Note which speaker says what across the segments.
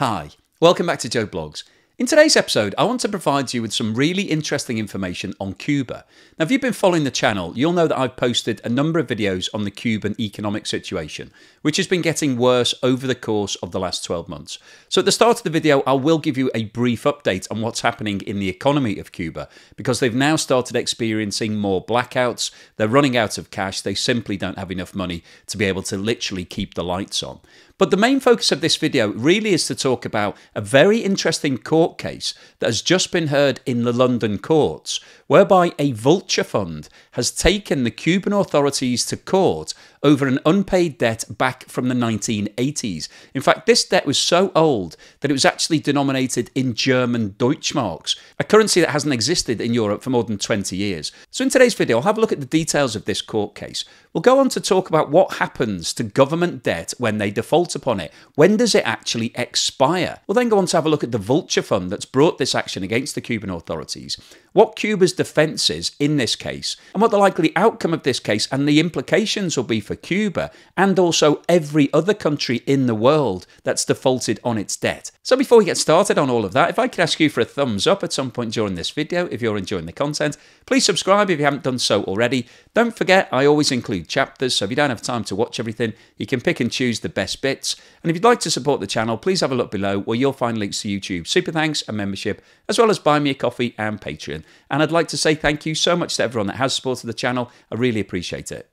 Speaker 1: Hi, welcome back to Joe Blogs. In today's episode, I want to provide you with some really interesting information on Cuba. Now, if you've been following the channel, you'll know that I've posted a number of videos on the Cuban economic situation, which has been getting worse over the course of the last 12 months. So at the start of the video, I will give you a brief update on what's happening in the economy of Cuba, because they've now started experiencing more blackouts, they're running out of cash, they simply don't have enough money to be able to literally keep the lights on. But the main focus of this video really is to talk about a very interesting court case that has just been heard in the London courts, whereby a vulture fund has taken the Cuban authorities to court over an unpaid debt back from the 1980s. In fact, this debt was so old that it was actually denominated in German Deutschmarks, a currency that hasn't existed in Europe for more than 20 years. So in today's video, I'll have a look at the details of this court case. We'll go on to talk about what happens to government debt when they default upon it. When does it actually expire? We'll then go on to have a look at the vulture fund that's brought this action against the Cuban authorities, what Cuba's defence is in this case, and what the likely outcome of this case and the implications will be for Cuba and also every other country in the world that's defaulted on its debt. So before we get started on all of that, if I could ask you for a thumbs up at some point during this video if you're enjoying the content, please subscribe if you haven't done so already. Don't forget, I always include chapters, so if you don't have time to watch everything, you can pick and choose the best bits. And if you'd like to support the channel, please have a look below where you'll find links to YouTube, Supe Thanks and membership, as well as Buy Me a Coffee and Patreon. And I'd like to say thank you so much to everyone that has supported the channel. I really appreciate it.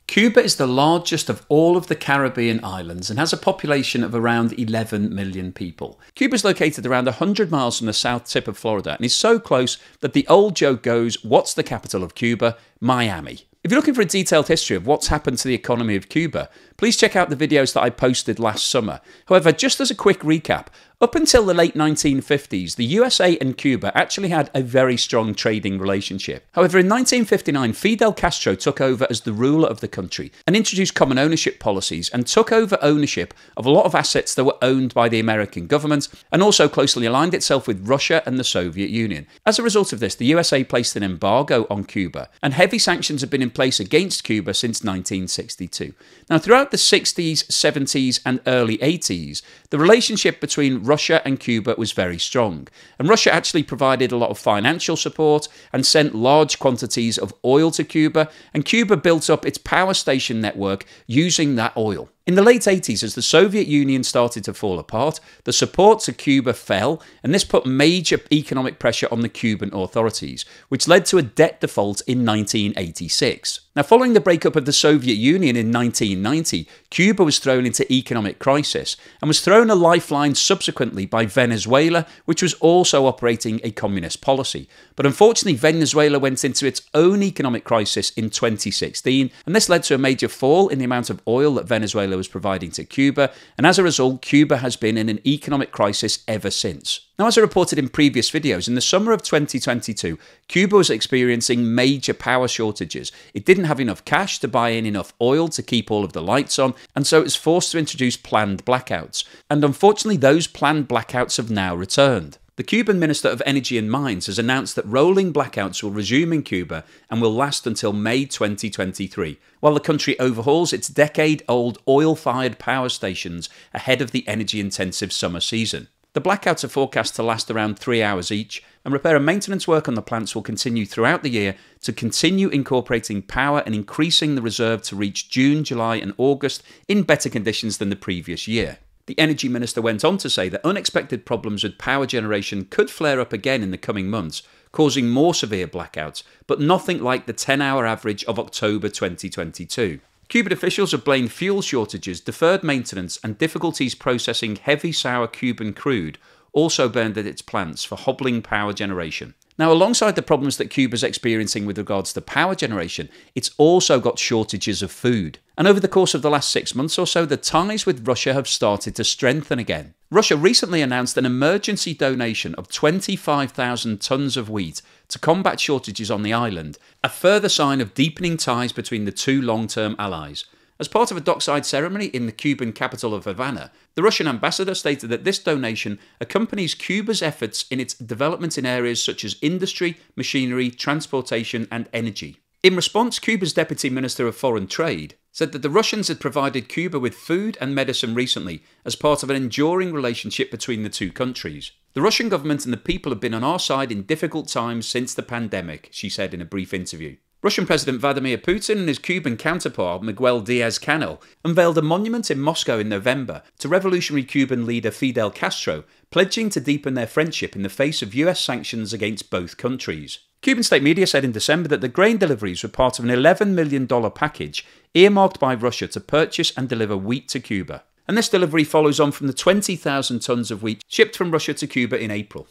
Speaker 1: Cuba is the largest of all of the Caribbean islands and has a population of around 11 million people. Cuba is located around 100 miles from the south tip of Florida and is so close that the old joke goes, what's the capital of Cuba? Miami. If you're looking for a detailed history of what's happened to the economy of Cuba, please check out the videos that I posted last summer. However, just as a quick recap, up until the late 1950s, the USA and Cuba actually had a very strong trading relationship. However, in 1959, Fidel Castro took over as the ruler of the country and introduced common ownership policies and took over ownership of a lot of assets that were owned by the American government and also closely aligned itself with Russia and the Soviet Union. As a result of this, the USA placed an embargo on Cuba and heavy sanctions have been in place against Cuba since 1962. Now, throughout the 60s, 70s and early 80s, the relationship between Russia and Cuba was very strong, and Russia actually provided a lot of financial support and sent large quantities of oil to Cuba, and Cuba built up its power station network using that oil. In the late 80s, as the Soviet Union started to fall apart, the support to Cuba fell, and this put major economic pressure on the Cuban authorities, which led to a debt default in 1986. Now, following the breakup of the Soviet Union in 1990, Cuba was thrown into economic crisis and was thrown a lifeline subsequently by Venezuela, which was also operating a communist policy. But unfortunately, Venezuela went into its own economic crisis in 2016, and this led to a major fall in the amount of oil that Venezuela was providing to Cuba, and as a result, Cuba has been in an economic crisis ever since. Now, as I reported in previous videos, in the summer of 2022, Cuba was experiencing major power shortages. It didn't have enough cash to buy in enough oil to keep all of the lights on, and so it was forced to introduce planned blackouts. And unfortunately, those planned blackouts have now returned. The Cuban Minister of Energy and Mines has announced that rolling blackouts will resume in Cuba and will last until May 2023, while the country overhauls its decade-old oil-fired power stations ahead of the energy-intensive summer season. The blackouts are forecast to last around 3 hours each, and repair and maintenance work on the plants will continue throughout the year to continue incorporating power and increasing the reserve to reach June, July and August in better conditions than the previous year. The Energy Minister went on to say that unexpected problems with power generation could flare up again in the coming months, causing more severe blackouts, but nothing like the 10-hour average of October 2022. Cuban officials have blamed fuel shortages, deferred maintenance and difficulties processing heavy sour Cuban crude also burned at its plants for hobbling power generation. Now, alongside the problems that Cuba's experiencing with regards to power generation, it's also got shortages of food. And over the course of the last 6 months or so, the ties with Russia have started to strengthen again. Russia recently announced an emergency donation of 25,000 tons of wheat to combat shortages on the island, a further sign of deepening ties between the two long-term allies. As part of a dockside ceremony in the Cuban capital of Havana, the Russian ambassador stated that this donation accompanies Cuba's efforts in its development in areas such as industry, machinery, transportation and energy. In response, Cuba's Deputy Minister of Foreign Trade said that the Russians had provided Cuba with food and medicine recently as part of an enduring relationship between the two countries. The Russian government and the people have been on our side in difficult times since the pandemic, she said in a brief interview. Russian President Vladimir Putin and his Cuban counterpart Miguel Diaz-Canel unveiled a monument in Moscow in November to revolutionary Cuban leader Fidel Castro, pledging to deepen their friendship in the face of US sanctions against both countries. Cuban state media said in December that the grain deliveries were part of an $11 million package earmarked by Russia to purchase and deliver wheat to Cuba. And this delivery follows on from the 20,000 tons of wheat shipped from Russia to Cuba in April.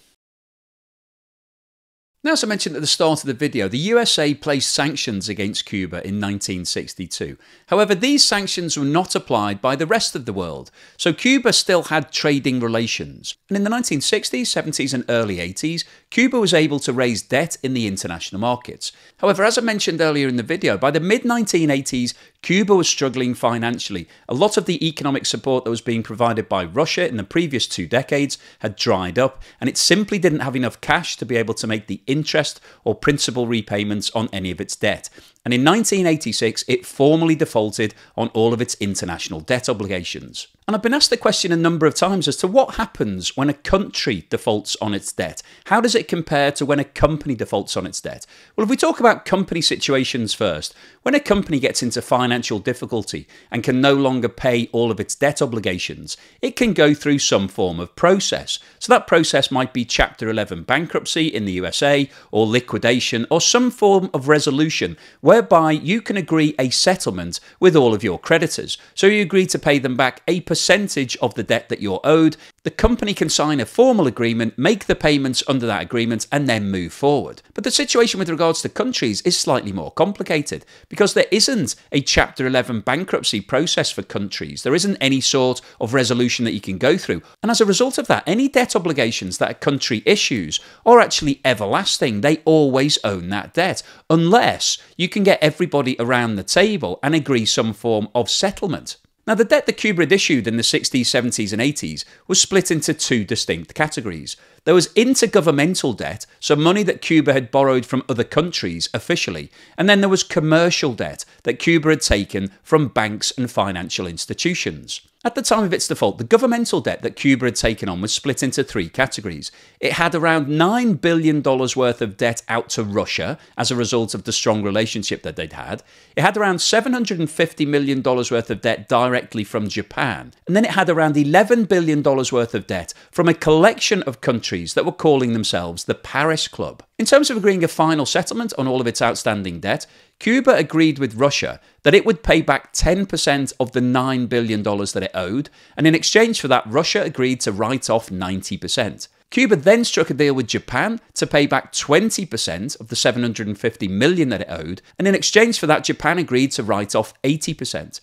Speaker 1: Now, as I mentioned at the start of the video, the USA placed sanctions against Cuba in 1962. However, these sanctions were not applied by the rest of the world, so Cuba still had trading relations. And in the 1960s, 70s and early 80s, Cuba was able to raise debt in the international markets. However, as I mentioned earlier in the video, by the mid-1980s, Cuba was struggling financially. A lot of the economic support that was being provided by Russia in the previous 2 decades had dried up, and it simply didn't have enough cash to be able to make the interest or principal repayments on any of its debt. And in 1986, it formally defaulted on all of its international debt obligations. And I've been asked the question a number of times as to what happens when a country defaults on its debt. How does it compare to when a company defaults on its debt? Well, if we talk about company situations first, when a company gets into financial difficulty and can no longer pay all of its debt obligations, it can go through some form of process. So that process might be Chapter 11 bankruptcy in the USA, or liquidation, or some form of resolution whereby you can agree a settlement with all of your creditors. So you agree to pay them back a percentage of the debt that you're owed. The company can sign a formal agreement, make the payments under that agreement, and then move forward. But the situation with regards to countries is slightly more complicated because there isn't a Chapter 11 bankruptcy process for countries. There isn't any sort of resolution that you can go through. And as a result of that, any debt obligations that a country issues are actually everlasting. They always own that debt, unless you can get everybody around the table and agree some form of settlement. Now, the debt that Cuba had issued in the 60s, 70s and 80s was split into 2 distinct categories. There was intergovernmental debt, so money that Cuba had borrowed from other countries officially, and then there was commercial debt that Cuba had taken from banks and financial institutions. At the time of its default, the governmental debt that Cuba had taken on was split into 3 categories. It had around $9 billion worth of debt out to Russia as a result of the strong relationship that they'd had. It had around $750 million worth of debt directly from Japan. And then it had around $11 billion worth of debt from a collection of countries that were calling themselves the Paris Club. In terms of agreeing a final settlement on all of its outstanding debt, Cuba agreed with Russia that it would pay back 10% of the $9 billion that it owed, and in exchange for that, Russia agreed to write off 90%. Cuba then struck a deal with Japan to pay back 20% of the $750 million that it owed, and in exchange for that, Japan agreed to write off 80%.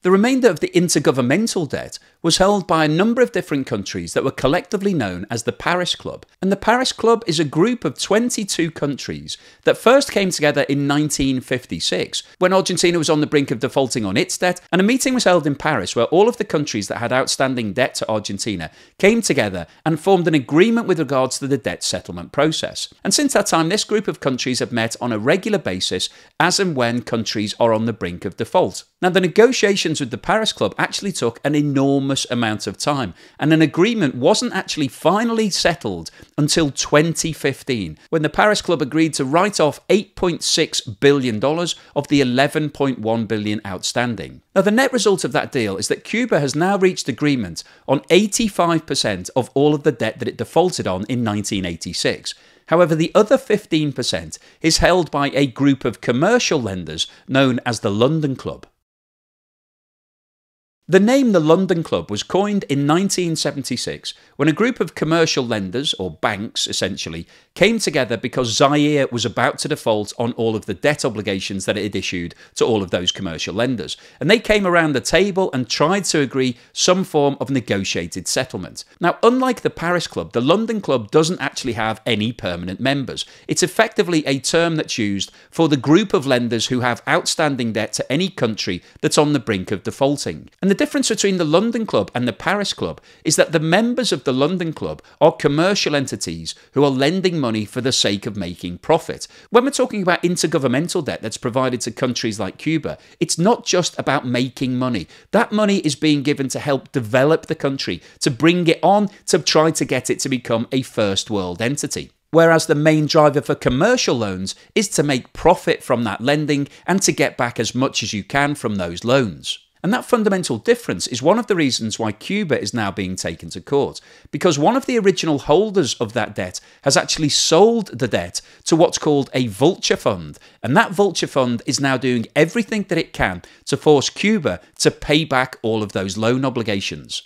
Speaker 1: The remainder of the intergovernmental debt was held by a number of different countries that were collectively known as the Paris Club. And the Paris Club is a group of 22 countries that first came together in 1956, when Argentina was on the brink of defaulting on its debt, and a meeting was held in Paris where all of the countries that had outstanding debt to Argentina came together and formed an agreement with regards to the debt settlement process. And since that time, this group of countries have met on a regular basis as and when countries are on the brink of default. Now, the negotiations with the Paris Club actually took an enormous amount of time, and an agreement wasn't actually finally settled until 2015, when the Paris Club agreed to write off $8.6 billion of the $11.1 billion outstanding. Now, the net result of that deal is that Cuba has now reached agreement on 85% of all of the debt that it defaulted on in 1986. However, the other 15% is held by a group of commercial lenders known as the London Club. The name the London Club was coined in 1976 when a group of commercial lenders, or banks essentially, came together because Zaire was about to default on all of the debt obligations that it had issued to all of those commercial lenders. And they came around the table and tried to agree some form of negotiated settlement. Now, unlike the Paris Club, the London Club doesn't actually have any permanent members. It's effectively a term that's used for the group of lenders who have outstanding debt to any country that's on the brink of defaulting. And the the difference between the London Club and the Paris Club is that the members of the London Club are commercial entities who are lending money for the sake of making profit. When we're talking about intergovernmental debt that's provided to countries like Cuba, it's not just about making money. That money is being given to help develop the country, to bring it on, to try to get it to become a first world entity. Whereas the main driver for commercial loans is to make profit from that lending and to get back as much as you can from those loans. And that fundamental difference is one of the reasons why Cuba is now being taken to court, because one of the original holders of that debt has actually sold the debt to what's called a vulture fund. And that vulture fund is now doing everything that it can to force Cuba to pay back all of those loan obligations.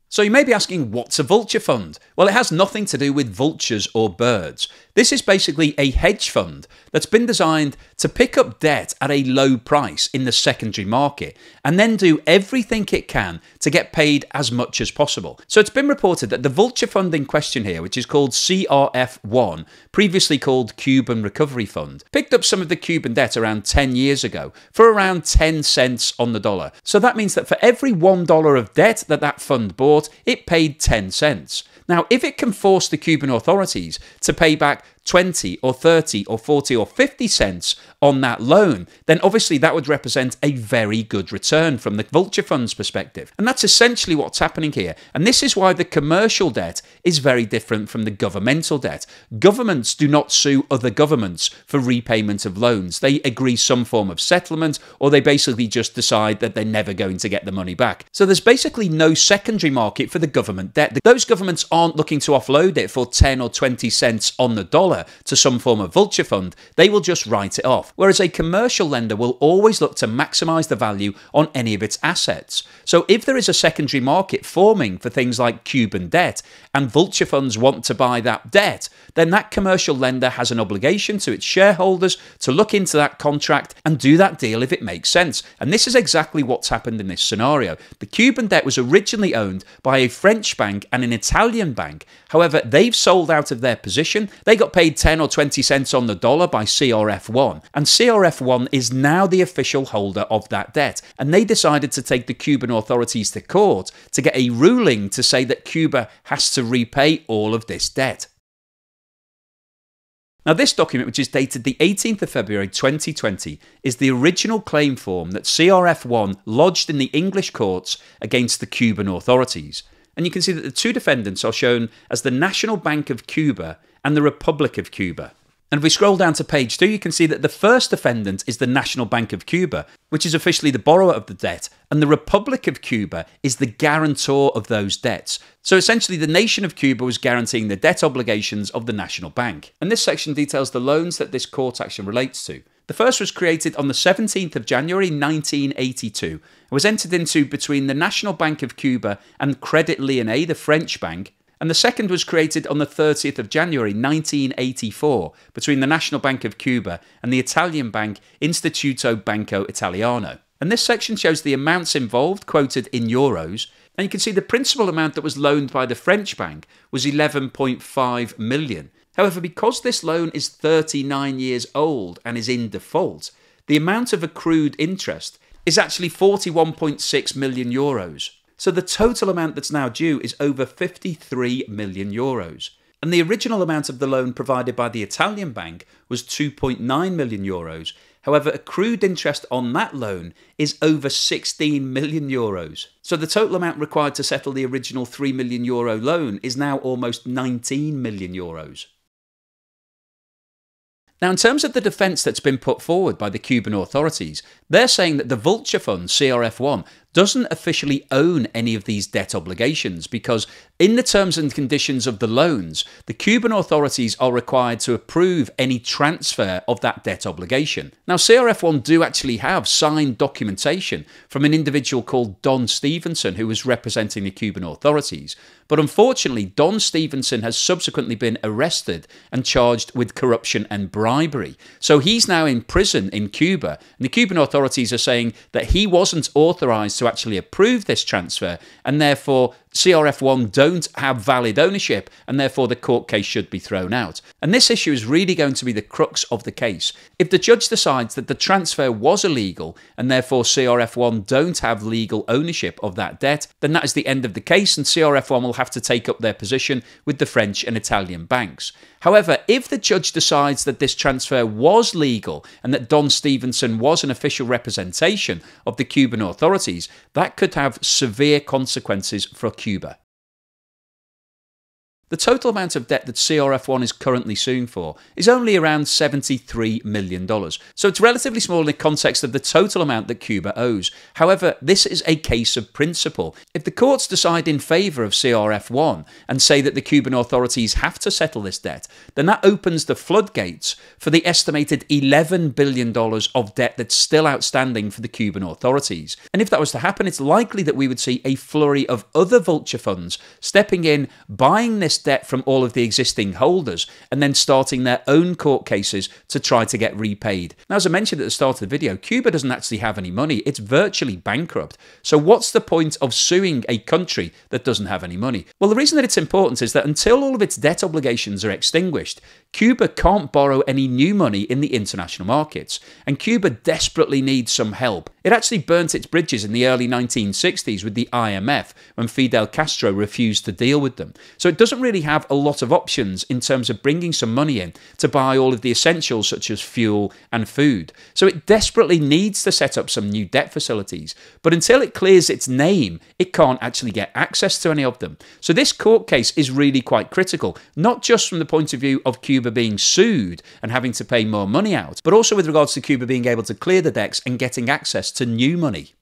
Speaker 1: So you may be asking, what's a vulture fund? Well, it has nothing to do with vultures or birds. This is basically a hedge fund that's been designed to pick up debt at a low price in the secondary market and then do everything it can to get paid as much as possible. So it's been reported that the vulture fund in question here, which is called CRF1, previously called Cuban Recovery Fund, picked up some of the Cuban debt around 10 years ago for around 10 cents on the dollar. So that means that for every $1 of debt that fund bought, it paid 10 cents. Now, if it can force the Cuban authorities to pay back 20 or 30 or 40 or 50 cents on that loan, then obviously that would represent a very good return from the vulture fund's perspective. And that's essentially what's happening here. And this is why the commercial debt is very different from the governmental debt. Governments do not sue other governments for repayment of loans. They agree some form of settlement, or they basically just decide that they're never going to get the money back. So there's basically no secondary market for the government debt. Those governments aren't looking to offload it for 10 or 20 cents on the dollar to some form of vulture fund. They will just write it off. Whereas a commercial lender will always look to maximize the value on any of its assets. So if there is a secondary market forming for things like Cuban debt and vulture funds want to buy that debt, then that commercial lender has an obligation to its shareholders to look into that contract and do that deal if it makes sense. And this is exactly what's happened in this scenario. The Cuban debt was originally owned by a French bank and an Italian bank. However, they've sold out of their position. They got paid 10 or 20 cents on the dollar by CRF1, and CRF1 is now the official holder of that debt. And they decided to take the Cuban authorities to court to get a ruling to say that Cuba has to repay all of this debt. Now, this document, which is dated the 18th of February 2020, is the original claim form that CRF1 lodged in the English courts against the Cuban authorities. And you can see that the two defendants are shown as the National Bank of Cuba and the Republic of Cuba. And if we scroll down to page 2, you can see that the first defendant is the National Bank of Cuba, which is officially the borrower of the debt, and the Republic of Cuba is the guarantor of those debts. So essentially, the nation of Cuba was guaranteeing the debt obligations of the National Bank. And this section details the loans that this court action relates to. The first was created on the 17th of January 1982 and was entered into between the National Bank of Cuba and Crédit Lyonnais, the French bank. And the second was created on the 30th of January 1984 between the National Bank of Cuba and the Italian bank Istituto Banco Italiano. And this section shows the amounts involved, quoted in euros. And you can see the principal amount that was loaned by the French bank was 11.5 million. However, because this loan is 39 years old and is in default, the amount of accrued interest is actually 41.6 million euros. So the total amount that's now due is over 53 million euros. And the original amount of the loan provided by the Italian bank was 2.9 million euros. However, accrued interest on that loan is over 16 million euros. So the total amount required to settle the original 3 million euro loan is now almost 19 million euros. Now, in terms of the defence that's been put forward by the Cuban authorities, they're saying that the vulture fund, CRF1, doesn't officially own any of these debt obligations because in the terms and conditions of the loans, the Cuban authorities are required to approve any transfer of that debt obligation. Now, CRF1 do actually have signed documentation from an individual called Don Stevenson who was representing the Cuban authorities. But unfortunately, Don Stevenson has subsequently been arrested and charged with corruption and bribery. So he's now in prison in Cuba, and the Cuban authorities are saying that he wasn't authorised to actually approve this transfer, and therefore CRF1 don't have valid ownership, and therefore the court case should be thrown out. And this issue is really going to be the crux of the case. If the judge decides that the transfer was illegal, and therefore CRF1 don't have legal ownership of that debt, then that is the end of the case, and CRF1 will have to take up their position with the French and Italian banks. However, if the judge decides that this transfer was legal and that Don Stevenson was an official representation of the Cuban authorities, that could have severe consequences for Cuba. The total amount of debt that CRF1 is currently suing for is only around $73 million, so it's relatively small in the context of the total amount that Cuba owes. However, this is a case of principle. If the courts decide in favour of CRF1 and say that the Cuban authorities have to settle this debt, then that opens the floodgates for the estimated $11 billion of debt that's still outstanding for the Cuban authorities. And if that was to happen, it's likely that we would see a flurry of other vulture funds stepping in, buying this debt from all of the existing holders, and then starting their own court cases to try to get repaid. Now, as I mentioned at the start of the video, Cuba doesn't actually have any money. It's virtually bankrupt. So what's the point of suing a country that doesn't have any money? Well, the reason that it's important is that until all of its debt obligations are extinguished, Cuba can't borrow any new money in the international markets, and Cuba desperately needs some help. It actually burnt its bridges in the early 1960s with the IMF when Fidel Castro refused to deal with them. So it doesn't really have a lot of options in terms of bringing some money in to buy all of the essentials such as fuel and food. So it desperately needs to set up some new debt facilities. But until it clears its name, it can't actually get access to any of them. So this court case is really quite critical, not just from the point of view of Cuba being sued and having to pay more money out, but also with regards to Cuba being able to clear the decks and getting access to new money.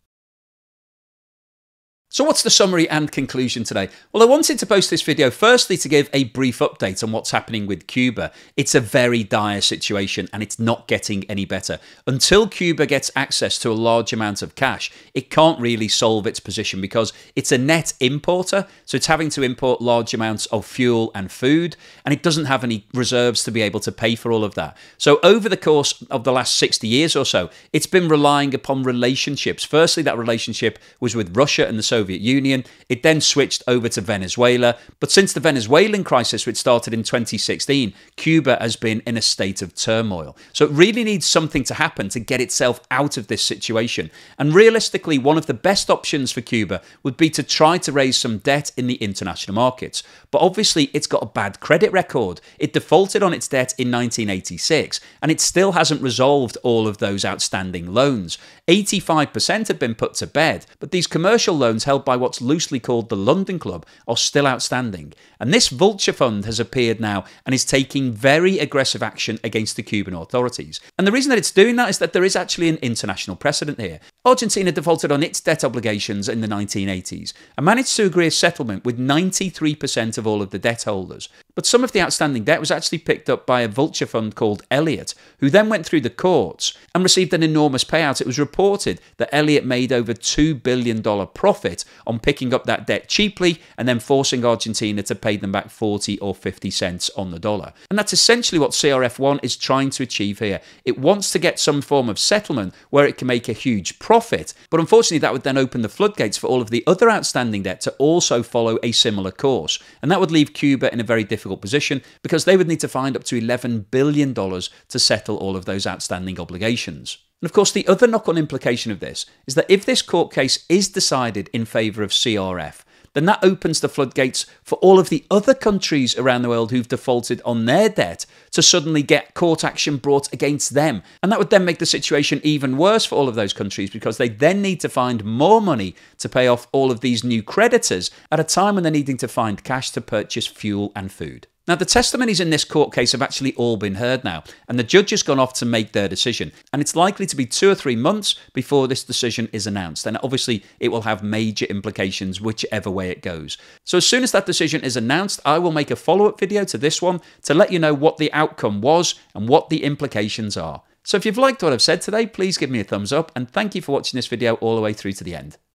Speaker 1: So what's the summary and conclusion today? Well, I wanted to post this video firstly to give a brief update on what's happening with Cuba. It's a very dire situation and it's not getting any better. Until Cuba gets access to a large amount of cash, it can't really solve its position because it's a net importer, so it's having to import large amounts of fuel and food, and it doesn't have any reserves to be able to pay for all of that. So over the course of the last 60 years or so, it's been relying upon relationships. Firstly, that relationship was with Russia and the Soviet Union. It then switched over to Venezuela. But since the Venezuelan crisis, which started in 2016, Cuba has been in a state of turmoil. So it really needs something to happen to get itself out of this situation. And realistically, one of the best options for Cuba would be to try to raise some debt in the international markets. But obviously, it's got a bad credit record. It defaulted on its debt in 1986, and it still hasn't resolved all of those outstanding loans. 85% have been put to bed, but these commercial loans held by what's loosely called the London Club are still outstanding. And this vulture fund has appeared now and is taking very aggressive action against the Cuban authorities. And the reason that it's doing that is that there is actually an international precedent here. Argentina defaulted on its debt obligations in the 1980s and managed to agree a settlement with 93% of all of the debt holders. But some of the outstanding debt was actually picked up by a vulture fund called Elliott, who then went through the courts and received an enormous payout. It was reported that Elliott made over $2 billion profit on picking up that debt cheaply and then forcing Argentina to pay them back 40 or 50 cents on the dollar. And that's essentially what CRF1 is trying to achieve here. It wants to get some form of settlement where it can make a huge profit, but unfortunately that would then open the floodgates for all of the other outstanding debt to also follow a similar course. And that would leave Cuba in a very difficult position because they would need to find up to $11 billion to settle all of those outstanding obligations. And of course, the other knock-on implication of this is that if this court case is decided in favour of CRF, then that opens the floodgates for all of the other countries around the world who've defaulted on their debt to suddenly get court action brought against them. And that would then make the situation even worse for all of those countries because they then need to find more money to pay off all of these new creditors at a time when they're needing to find cash to purchase fuel and food. Now, the testimonies in this court case have actually all been heard now, and the judge has gone off to make their decision. And it's likely to be 2 or 3 months before this decision is announced. And obviously, it will have major implications whichever way it goes. So as soon as that decision is announced, I will make a follow-up video to this one to let you know what the outcome was and what the implications are. So if you've liked what I've said today, please give me a thumbs up, and thank you for watching this video all the way through to the end.